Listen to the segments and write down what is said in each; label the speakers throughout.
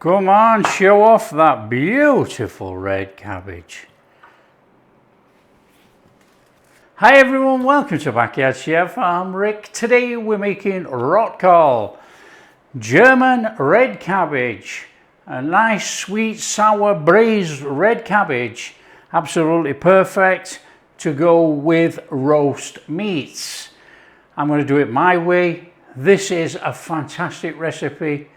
Speaker 1: Come on, show off that beautiful red cabbage. Hi everyone, welcome to Backyard Chef. I'm Rick. Today we're making Rotkohl, German red cabbage. A nice, sweet, sour, braised red cabbage. Absolutely perfect to go with roast meats. I'm going to do it my way. This is a fantastic recipe.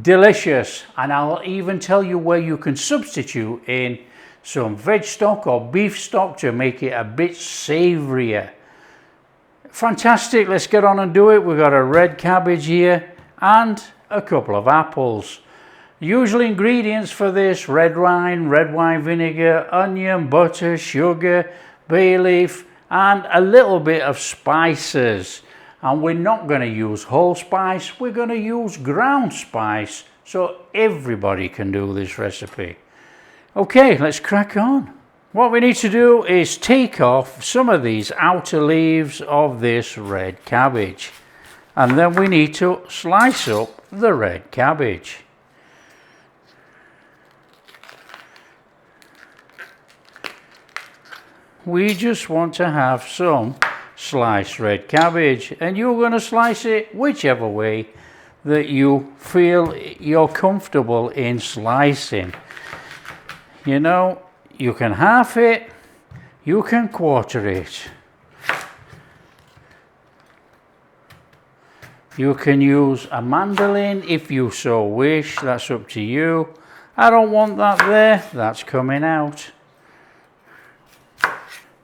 Speaker 1: Delicious, and I'll even tell you where you can substitute in some veg stock or beef stock to make it a bit savourier. Fantastic, let's get on and do it. We've got a red cabbage here and a couple of apples. Usual ingredients for this: red wine vinegar, onion, butter, sugar, bay leaf and a little bit of spices. And we're not going to use whole spice, we're going to use ground spice, so everybody can do this recipe. Okay, let's crack on. What we need to do is take off some of these outer leaves of this red cabbage, and then we need to slice up the red cabbage. We just want to have some sliced red cabbage, and you're going to slice it whichever way that you feel you're comfortable in slicing. You know, you can half it, you can quarter it, you can use a mandolin if you so wish, that's up to you. I don't want that there, that's coming out.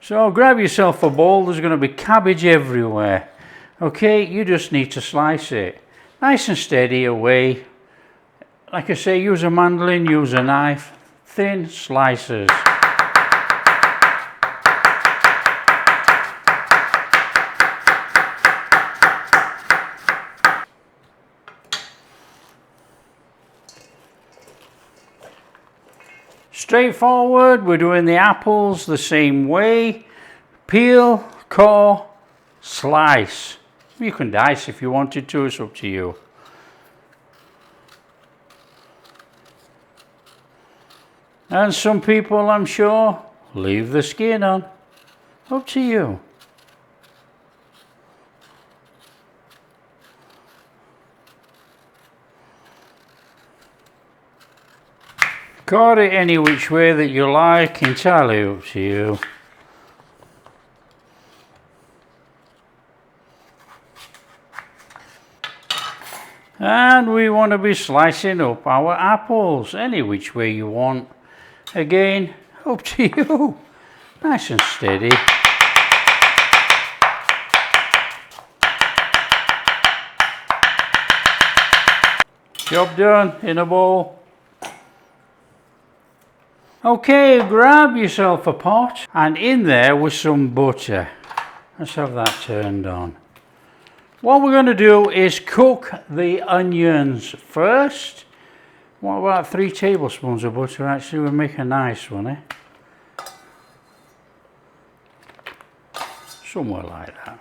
Speaker 1: So grab yourself a bowl, there's going to be cabbage everywhere. Okay, you just need to slice it nice and steady away. Like I say, use a mandolin, use a knife, thin slices. Straightforward, we're doing the apples the same way. Peel, core, slice. You can dice if you wanted to, it's up to you. And some people, I'm sure, leave the skin on. Up to you. Cut it any which way that you like, entirely up to you. And we want to be slicing up our apples any which way you want. Again, up to you. Nice and steady. Job done in a bowl. Okay, grab yourself a pot and in there with some butter. Let's have that turned on. What we're going to do is cook the onions first. What about 3 tablespoons of butter? Actually, we'll make a nice one, eh? Somewhere like that.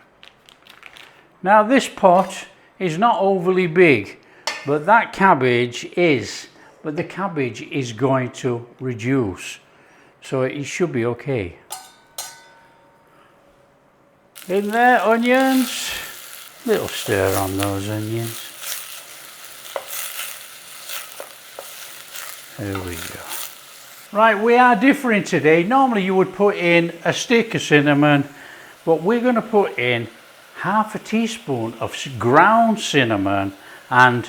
Speaker 1: Now this pot is not overly big, but that cabbage is. But the cabbage is going to reduce, so it should be okay. In there, onions. Little stir on those onions. There we go. Right, we are different today. Normally you would put in a stick of cinnamon, but we're going to put in half a teaspoon of ground cinnamon and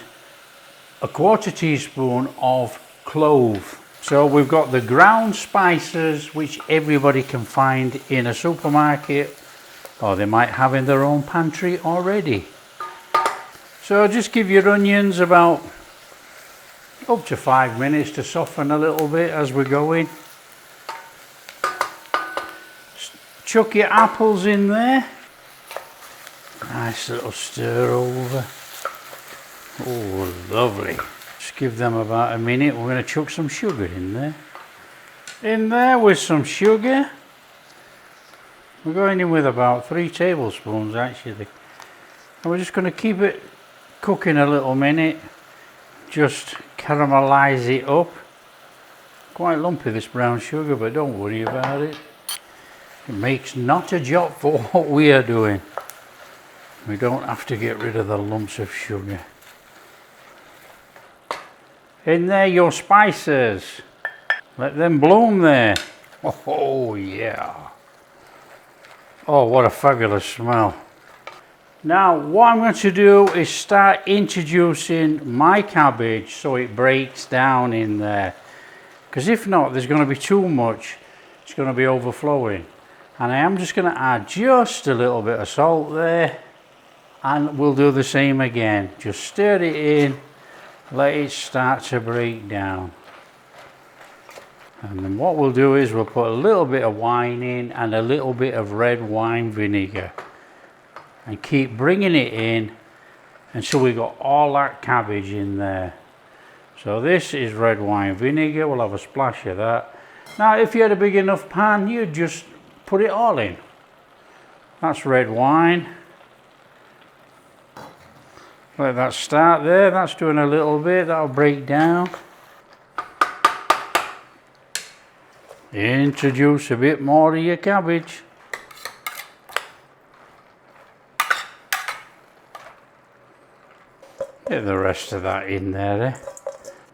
Speaker 1: a 1/4 teaspoon of clove. So we've got the ground spices, which everybody can find in a supermarket, or they might have in their own pantry already. So just give your onions about up to 5 minutes to soften a little bit as we're going. Chuck your apples in there. Nice little stir over. Oh, lovely. Just give them about a minute. We're going to chuck some sugar in there. In there with some sugar. We're going in with about 3 tablespoons actually. And we're just going to keep it cooking a little minute. Just caramelize it up. Quite lumpy, this brown sugar, but don't worry about it. It makes not a jot for what we are doing. We don't have to get rid of the lumps of sugar. In there, your spices. Let them bloom there. Oh yeah. Oh, what a fabulous smell. Now, what I'm going to do is start introducing my cabbage so it breaks down in there. Because if not, there's going to be too much. It's going to be overflowing. And I am just going to add just a little bit of salt there. And we'll do the same again. Just stir it in. Let it start to break down. And then what we'll do is we'll put a little bit of wine in and a little bit of red wine vinegar. And keep bringing it in until we got all that cabbage in there. So this is red wine vinegar. We'll have a splash of that. Now if you had a big enough pan, you'd just put it all in. That's red wine. Let that start there. That's doing a little bit. That'll break down. Introduce a bit more of your cabbage. Get the rest of that in there. Eh?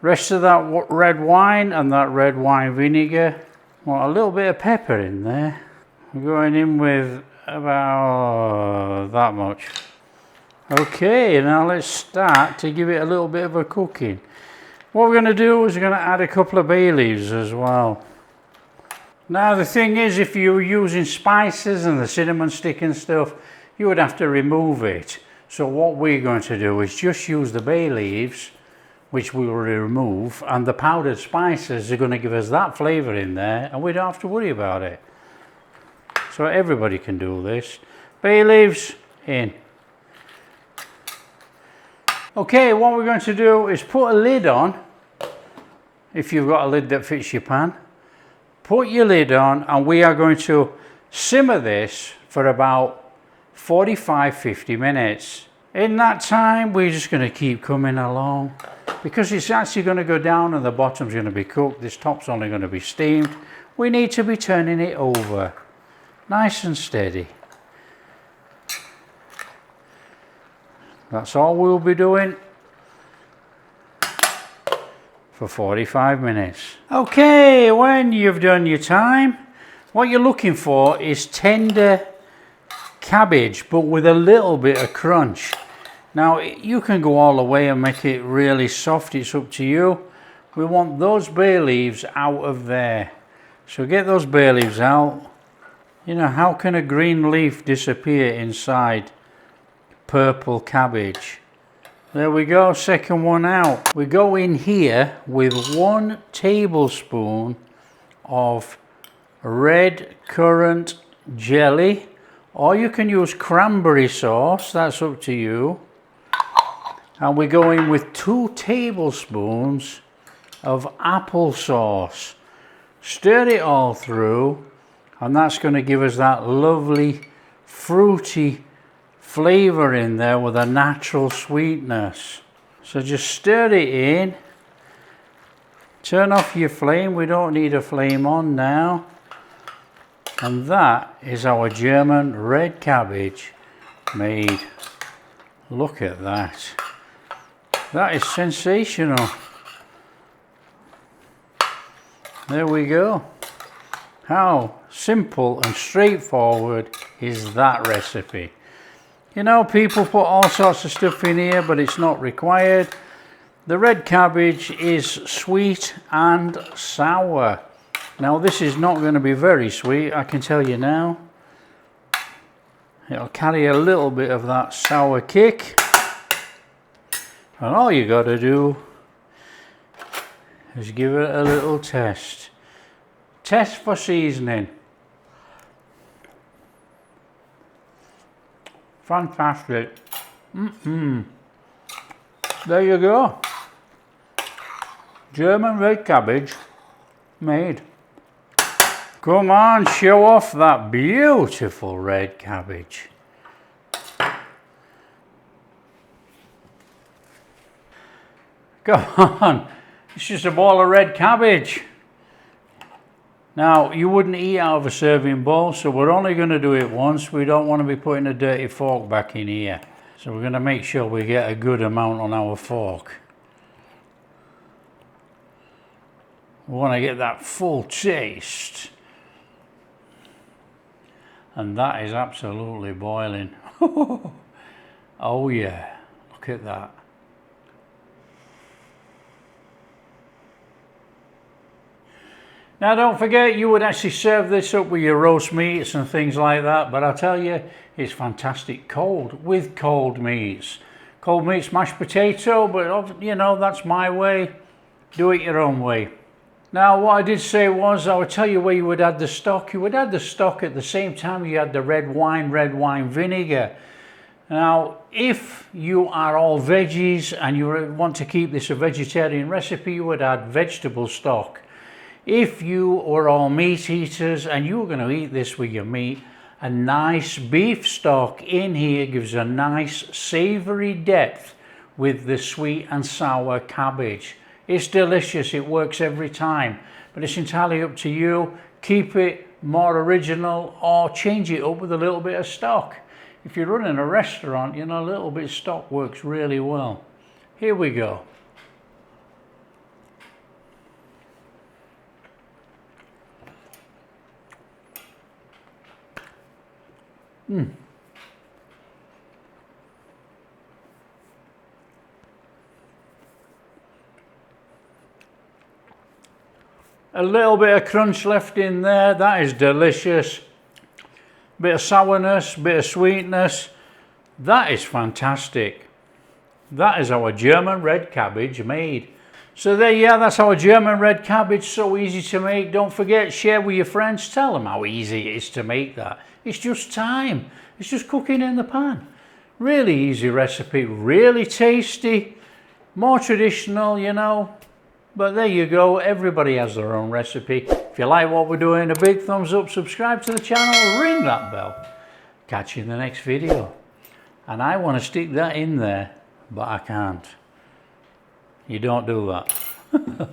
Speaker 1: Rest of that red wine and that red wine vinegar. Want a little bit of pepper in there. We're going in with about that much. Okay, now let's start to give it a little bit of a cooking. What we're going to do is we're going to add a couple of bay leaves as well. Now the thing is, if you were using spices and the cinnamon stick and stuff, you would have to remove it. So what we're going to do is just use the bay leaves, which we will remove, and the powdered spices are going to give us that flavour in there, and we don't have to worry about it. So everybody can do this. Bay leaves in. Okay, what we're going to do is put a lid on. If you've got a lid that fits your pan, put your lid on, and we are going to simmer this for about 45-50 minutes. In that time, we're just going to keep coming along because it's actually going to go down and the bottom's going to be cooked. This top's only going to be steamed. We need to be turning it over nice and steady. That's all we'll be doing for 45 minutes. Okay, when you've done your time, what you're looking for is tender cabbage, but with a little bit of crunch. Now, you can go all the way and make it really soft, it's up to you. We want those bay leaves out of there. So get those bay leaves out. You know, how can a green leaf disappear inside purple cabbage? There we go, second one out. We go in here with 1 tablespoon of red currant jelly, or you can use cranberry sauce, that's up to you. And we go in with 2 tablespoons of applesauce. Stir it all through, and that's going to give us that lovely fruity flavour in there with a natural sweetness. So just stir it in. Turn off your flame, we don't need a flame on now. And that is our German red cabbage made. Look at that. That is sensational. There we go. How simple and straightforward is that recipe? You know, people put all sorts of stuff in here, but it's not required. The red cabbage is sweet and sour. Now, this is not going to be very sweet, I can tell you now. It'll carry a little bit of that sour kick. And all you got to do is give it a little test. Test for seasoning. Fantastic. There you go. German red cabbage made. Come on, show off that beautiful red cabbage. Come on, It's just a bowl of red cabbage. Now, you wouldn't eat out of a serving bowl, so we're only going to do it once. We don't want to be putting a dirty fork back in here. So we're going to make sure we get a good amount on our fork. We want to get that full taste. And that is absolutely boiling. Oh yeah, look at that. Now don't forget, you would actually serve this up with your roast meats and things like that, but I'll tell you, it's fantastic cold, with cold meats. Cold meats, mashed potato, but you know, that's my way. Do it your own way. Now what I did say was, I would tell you where you would add the stock. You would add the stock at the same time you add the red wine vinegar. Now, if you are all veggies and you want to keep this a vegetarian recipe, you would add vegetable stock. If you are all meat eaters and you're going to eat this with your meat, a nice beef stock in here gives a nice savoury depth with the sweet and sour cabbage. It's delicious, it works every time, but it's entirely up to you. Keep it more original or change it up with a little bit of stock. If you're running a restaurant, you know, a little bit of stock works really well. Here we go. A little bit of crunch left in there, that is delicious. Bit of sourness, bit of sweetness, that is fantastic. That is our German red cabbage made. So there you are, that's our German red cabbage, so easy to make. Don't forget, share with your friends, tell them how easy it is to make that. It's just time, it's just cooking in the pan. Really easy recipe, really tasty, more traditional, you know. But there you go, everybody has their own recipe. If you like what we're doing, a big thumbs up, subscribe to the channel, ring that bell. Catch you in the next video. And I want to stick that in there, but I can't. You don't do that.